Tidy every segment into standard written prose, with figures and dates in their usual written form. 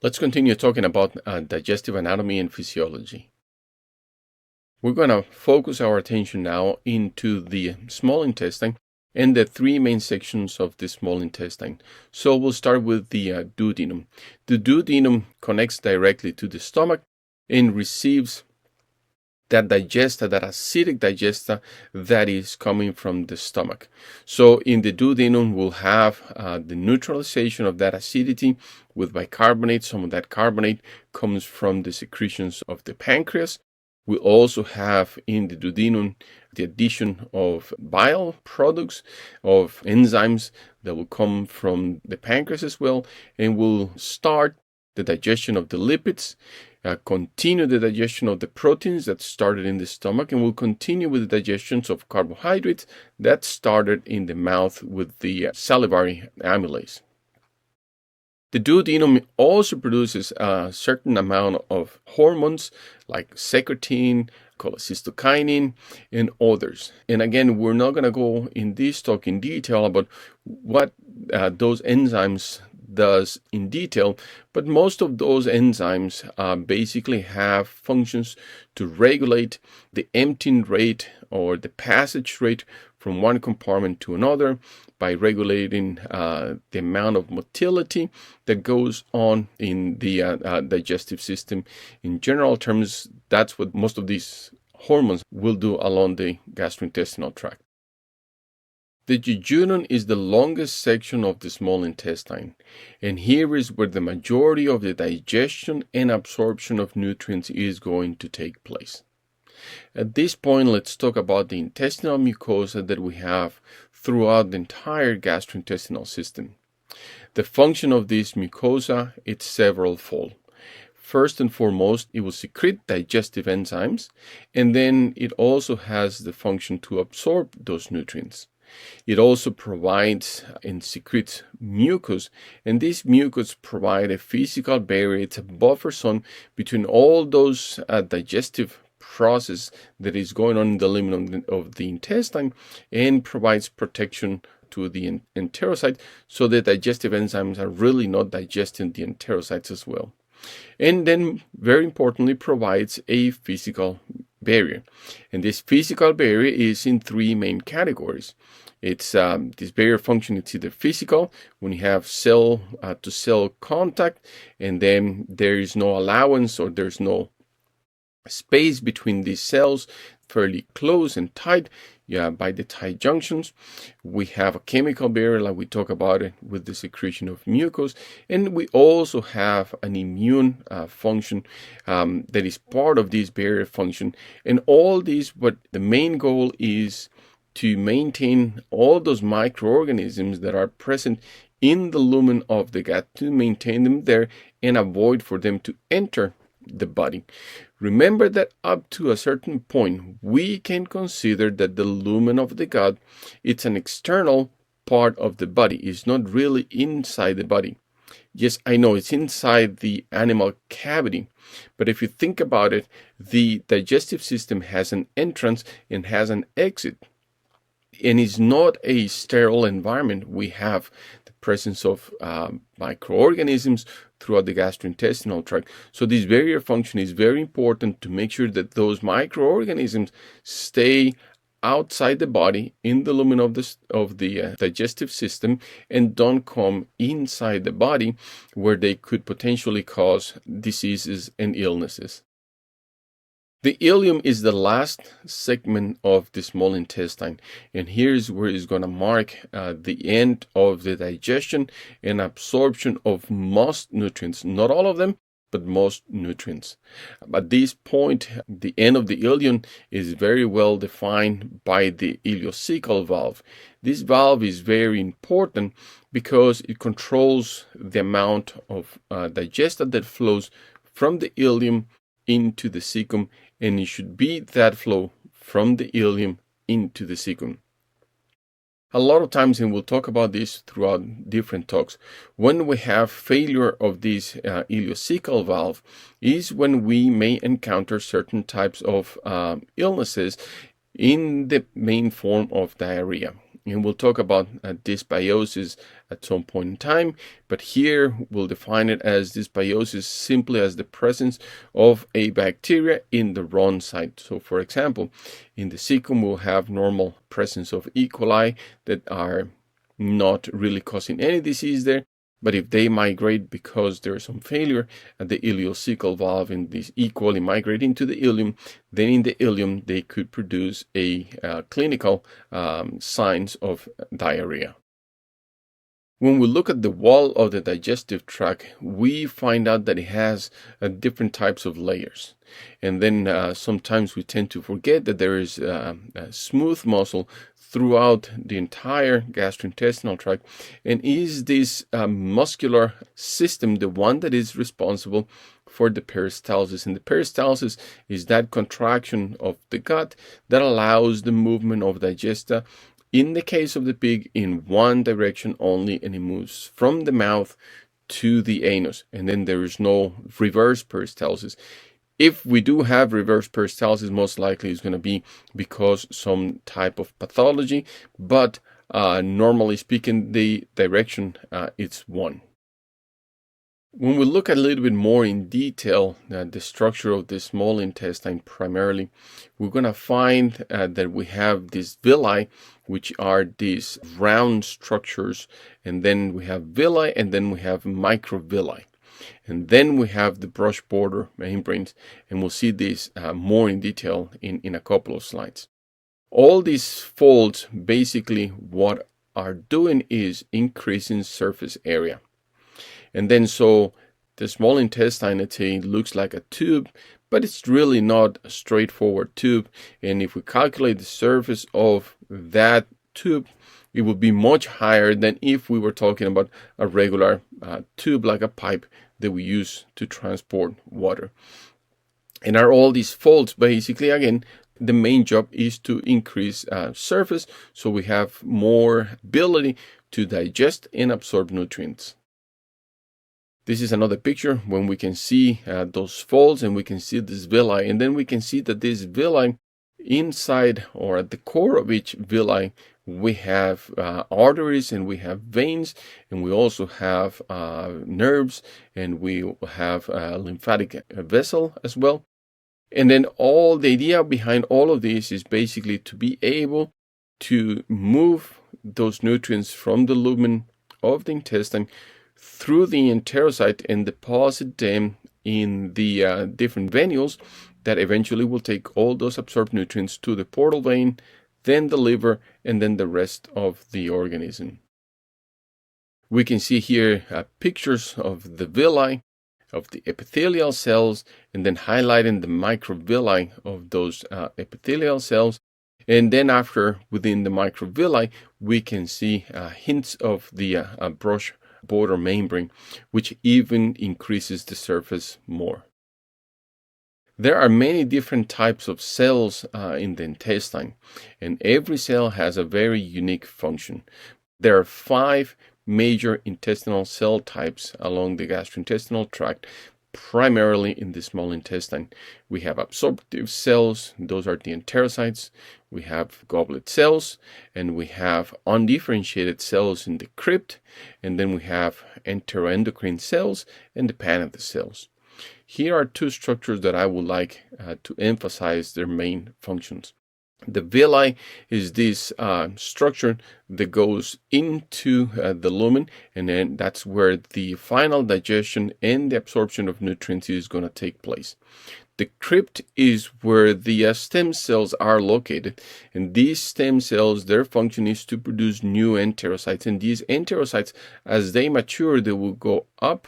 Let's continue talking about digestive anatomy and physiology. We're going to focus our attention now into the small intestine and the three main sections of the small intestine. So we'll start with the duodenum. The duodenum connects directly to the stomach and receives that acidic digesta that is coming from the stomach. So in the duodenum, we'll have the neutralization of that acidity with bicarbonate. Some of that carbonate comes from the secretions of the pancreas. We also have in the duodenum the addition of bile products, of enzymes that will come from the pancreas as well, and will start the digestion of the lipids, continue the digestion of the proteins that started in the stomach, and will continue with the digestions of carbohydrates that started in the mouth with the salivary amylase. The duodenum also produces a certain amount of hormones like secretin, cholecystokinin, and others. And again, we're not going to go in this talk in detail about what those enzymes does in detail, but most of those enzymes basically have functions to regulate the emptying rate or the passage rate from one compartment to another by regulating the amount of motility that goes on in the digestive system. In general terms, that's what most of these hormones will do along the gastrointestinal tract. The jejunum is the longest section of the small intestine, and here is where the majority of the digestion and absorption of nutrients is going to take place. At this point, let's talk about the intestinal mucosa that we have throughout the entire gastrointestinal system. The function of this mucosa is several-fold. First and foremost, it will secrete digestive enzymes, and then it also has the function to absorb those nutrients. It also provides and secretes mucus, and this mucus provides a physical barrier. It's a buffer zone between all those digestive process that is going on in the lumen of the intestine, and provides protection to the enterocyte, so the digestive enzymes are really not digesting the enterocytes as well. And then, very importantly, provides a physical barrier. And this physical barrier is in three main categories. It's this barrier function, it's either physical, when you have cell to cell contact, and then there is no allowance or there's no space between these cells, fairly close and tight, by the tight junctions. We have a chemical barrier, like we talk about it, with the secretion of mucus, and we also have an immune function that is part of this barrier function. And all these, but the main goal is to maintain all those microorganisms that are present in the lumen of the gut, to maintain them there and avoid for them to enter the body. Remember that up to a certain point, we can consider that the lumen of the gut, it's an external part of the body. It's not really inside the body. Yes, I know it's inside the animal cavity, but if you think about it, the digestive system has an entrance and has an exit. And it's not a sterile environment. We have the presence of microorganisms throughout the gastrointestinal tract. So this barrier function is very important to make sure that those microorganisms stay outside the body in the lumen of the digestive system, and don't come inside the body where they could potentially cause diseases and illnesses. The ileum is the last segment of the small intestine, and here's where it's going to mark the end of the digestion and absorption of most nutrients. Not all of them, but most nutrients. At this point, the end of the ileum is very well defined by the ileocecal valve. This valve is very important because it controls the amount of digesta that flows from the ileum into the cecum, and it should be that flow from the ileum into the cecum. A lot of times, and we'll talk about this throughout different talks, when we have failure of this ileocecal valve is when we may encounter certain types of illnesses in the main form of diarrhea. And we'll talk about dysbiosis at some point in time, but here we'll define it as dysbiosis simply as the presence of a bacteria in the wrong site. So for example, in the cecum we'll have normal presence of E. coli that are not really causing any disease there. But if they migrate because there's some failure at the ileocecal valve and these E. coli migrate into the ileum, then in the ileum they could produce a clinical signs of diarrhea. When we look at the wall of the digestive tract, we find out that it has different types of layers. And then sometimes we tend to forget that there is a smooth muscle throughout the entire gastrointestinal tract. And is this muscular system the one that is responsible for the peristalsis? And the peristalsis is that contraction of the gut that allows the movement of digesta, in the case of the pig, in one direction only, and it moves from the mouth to the anus. And then there is no reverse peristalsis. If we do have reverse peristalsis, most likely it's going to be because some type of pathology, but normally speaking, the direction it's one. When we look a little bit more in detail the structure of the small intestine primarily, we're going to find that we have these villi, which are these round structures, and then we have villi, and then we have microvilli. And then we have the brush border membranes, and we'll see this more in detail in a couple of slides. All these folds, basically what are doing is increasing surface area. And then so the small intestine, let's say, looks like a tube, but it's really not a straightforward tube. And if we calculate the surface of that tube, it would be much higher than if we were talking about a regular tube, like a pipe that we use to transport water. And are all these folds basically, again, the main job is to increase surface, so we have more ability to digest and absorb nutrients. This is another picture when we can see those folds, and we can see this villi, and then we can see that this villi, inside or at the core of each villi, we have arteries, and we have veins, and we also have nerves, and we have a lymphatic vessel as well. And then all the idea behind all of this is basically to be able to move those nutrients from the lumen of the intestine through the enterocyte and deposit them in the different venules that eventually will take all those absorbed nutrients to the portal vein, then the liver, and then the rest of the organism. We can see here pictures of the villi, of the epithelial cells, and then highlighting the microvilli of those epithelial cells. And then after, within the microvilli, we can see hints of the brush border membrane, which even increases the surface more. There are many different types of cells in the intestine, and every cell has a very unique function. There are 5 major intestinal cell types along the gastrointestinal tract, primarily in the small intestine. We have absorptive cells, those are the enterocytes. We have goblet cells, and we have undifferentiated cells in the crypt, and then we have enteroendocrine cells and the Paneth cells. Here are 2 structures that I would like to emphasize their main functions. The villi is this structure that goes into the lumen, and then that's where the final digestion and the absorption of nutrients is going to take place. The crypt is where the stem cells are located, and these stem cells, their function is to produce new enterocytes, and these enterocytes, as they mature, they will go up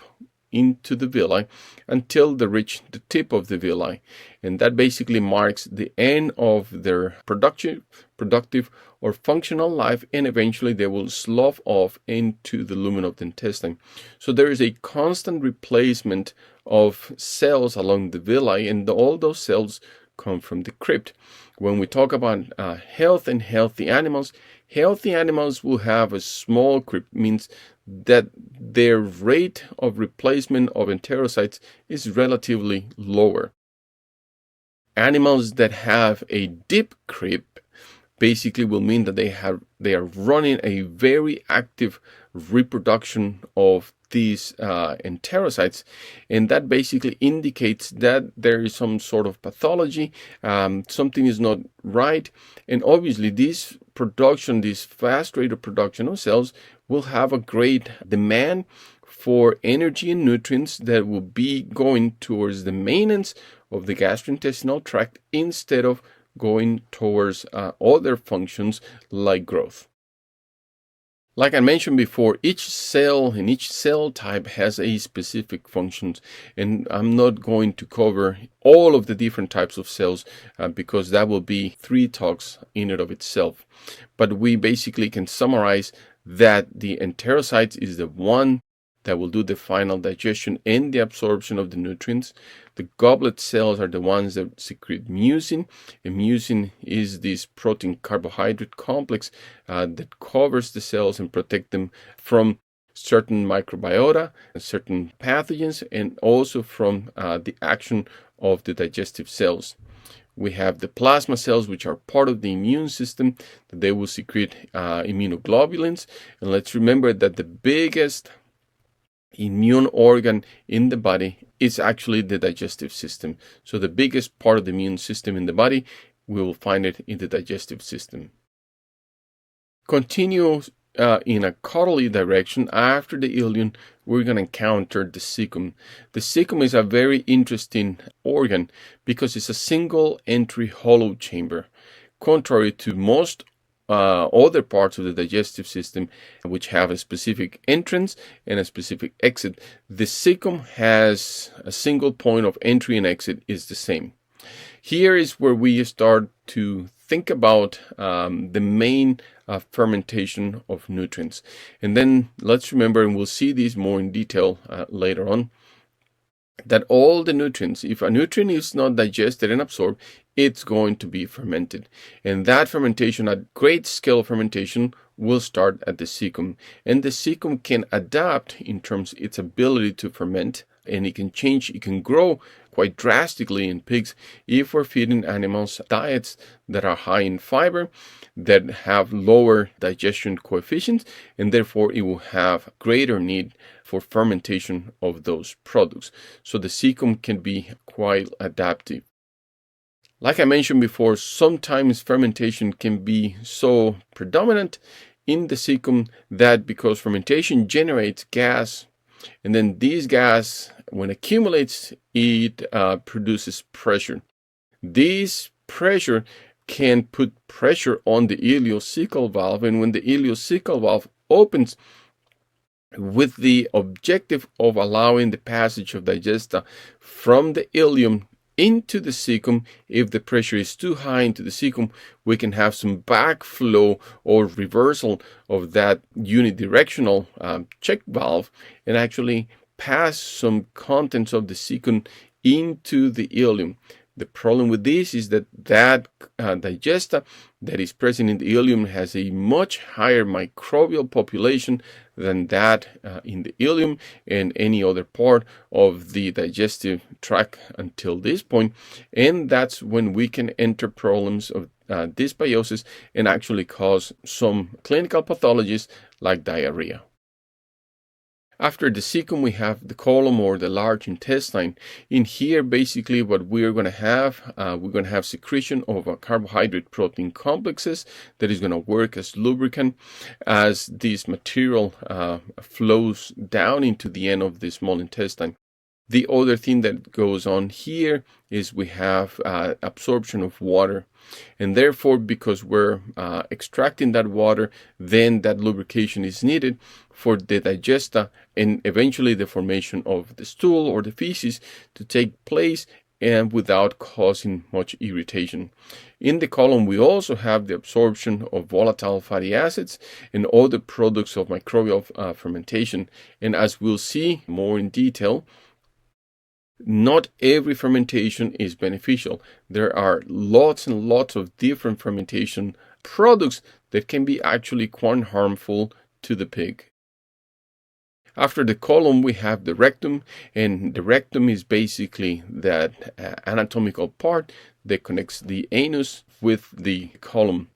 into the villi until they reach the tip of the villi, and that basically marks the end of their productive or functional life, and eventually they will slough off into the lumen of the intestine. So there is a constant replacement of cells along the villi, and all those cells come from the crypt. When we talk about health and healthy animals will have a small crypt, means that their rate of replacement of enterocytes is relatively lower. Animals that have a deep crypt, basically will mean that they are running a very active reproduction of these enterocytes, and that basically indicates that there is some sort of pathology, something is not right, and obviously this fast rate of production of cells will have a great demand for energy and nutrients that will be going towards the maintenance of the gastrointestinal tract instead of going towards other functions like growth. Like I mentioned before, each cell and each cell type has a specific functions, and I'm not going to cover all of the different types of cells because that will be 3 talks in and of itself. But we basically can summarize that the enterocytes is the one that will do the final digestion and the absorption of the nutrients. The goblet cells are the ones that secrete mucin, and mucin is this protein carbohydrate complex that covers the cells and protect them from certain microbiota, certain pathogens, and also from the action of the digestive cells. We have the plasma cells, which are part of the immune system, that they will secrete immunoglobulins. And let's remember that the biggest immune organ in the body is actually the digestive system. So the biggest part of the immune system in the body, we will find it in the digestive system. Continue in a caudally direction. After the ileum, we're going to encounter the cecum. The cecum is a very interesting organ because it's a single entry hollow chamber, contrary to most other parts of the digestive system, which have a specific entrance and a specific exit. The cecum has a single point of entry and exit is the same. Here is where we start to think about the main fermentation of nutrients. And then let's remember, and we'll see these more in detail later on, that all the nutrients, if a nutrient is not digested and absorbed, it's going to be fermented. And that fermentation, a great scale fermentation, will start at the cecum. And the cecum can adapt in terms of its ability to ferment, and it can change, it can grow quite drastically in pigs if we're feeding animals diets that are high in fiber, that have lower digestion coefficients, and therefore it will have greater need for fermentation of those products. So the cecum can be quite adaptive. Like I mentioned before, sometimes fermentation can be so predominant in the cecum that because fermentation generates gas, and then this gas, when accumulates, it produces pressure. This pressure can put pressure on the ileocecal valve, and when the ileocecal valve opens with the objective of allowing the passage of digesta from the ileum into the cecum, if the pressure is too high into the cecum, we can have some backflow or reversal of that unidirectional check valve and actually pass some contents of the cecum into the ileum. The problem with this is that digesta that is present in the ileum has a much higher microbial population than that in the ileum and any other part of the digestive tract until this point. And that's when we can enter problems of dysbiosis and actually cause some clinical pathologies like diarrhea. After the cecum, we have the colon or the large intestine. In here, basically what we're going to have secretion of carbohydrate protein complexes that is going to work as lubricant as this material flows down into the end of the small intestine. The other thing that goes on here is we have absorption of water. And therefore, because we're extracting that water, then that lubrication is needed for the digesta and eventually the formation of the stool or the feces to take place and without causing much irritation. In the colon, we also have the absorption of volatile fatty acids and other products of microbial fermentation. And as we'll see more in detail, not every fermentation is beneficial. There are lots and lots of different fermentation products that can be actually quite harmful to the pig. After the colon, we have the rectum, and the rectum is basically that anatomical part that connects the anus with the colon.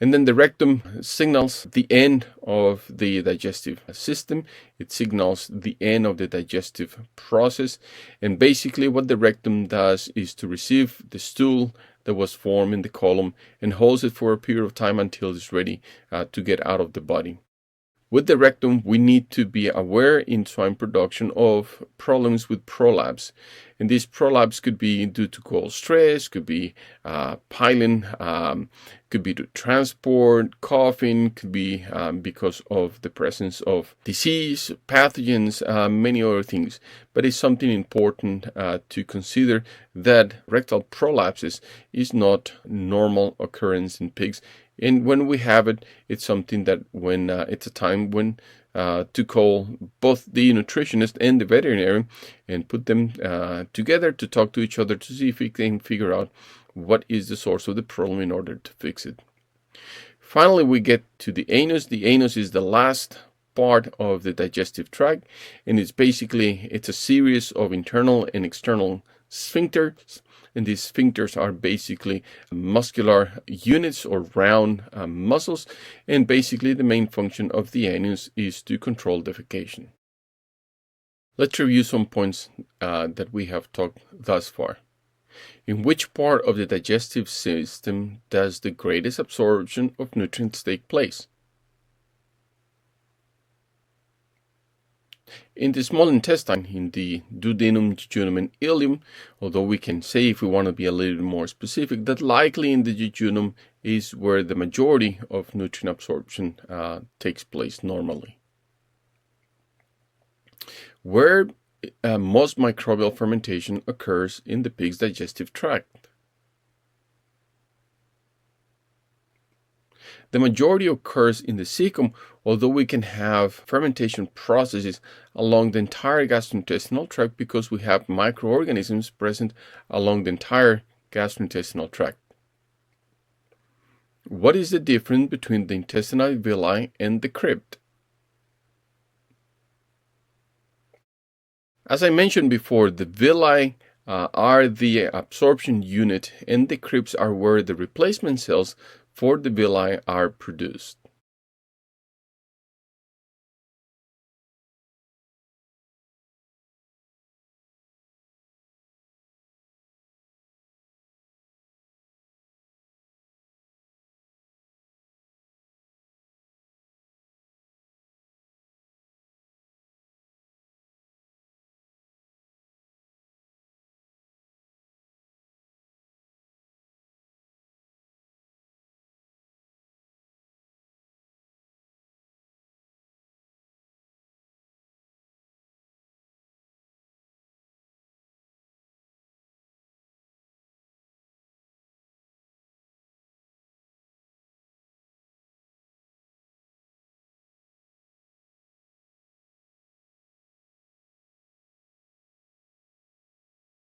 And then the rectum signals the end of the digestive system. It signals the end of the digestive process. And basically what the rectum does is to receive the stool that was formed in the colon and holds it for a period of time until it's ready to get out of the body. With the rectum, we need to be aware in swine production of problems with prolapse. And these prolapse could be due to cold stress, could be piling, could be to transport, coughing, could be because of the presence of disease, pathogens, many other things. But it's something important to consider that rectal prolapses is not normal occurrence in pigs. And when we have it, it's something that when it's a time when to call both the nutritionist and the veterinarian and put them together to talk to each other to see if we can figure out what is the source of the problem in order to fix it. Finally, we get to the anus. The anus is the last part of the digestive tract, and it's a series of internal and external sphincters. And these sphincters are basically muscular units or round muscles. And basically the main function of the anus is to control defecation. Let's review some points that we have talked thus far. In which part of the digestive system does the greatest absorption of nutrients take place? In the small intestine, in the duodenum, jejunum, and ileum, although we can say, if we want to be a little bit more specific, that likely in the jejunum is where the majority of nutrient absorption takes place normally. Where most microbial fermentation occurs in the pig's digestive tract. The majority occurs in the cecum, although we can have fermentation processes along the entire gastrointestinal tract because we have microorganisms present along the entire gastrointestinal tract. What is the difference between the intestinal villi and the crypt? As I mentioned before, the villi are the absorption unit and the crypts are where the replacement cells for the villi are produced.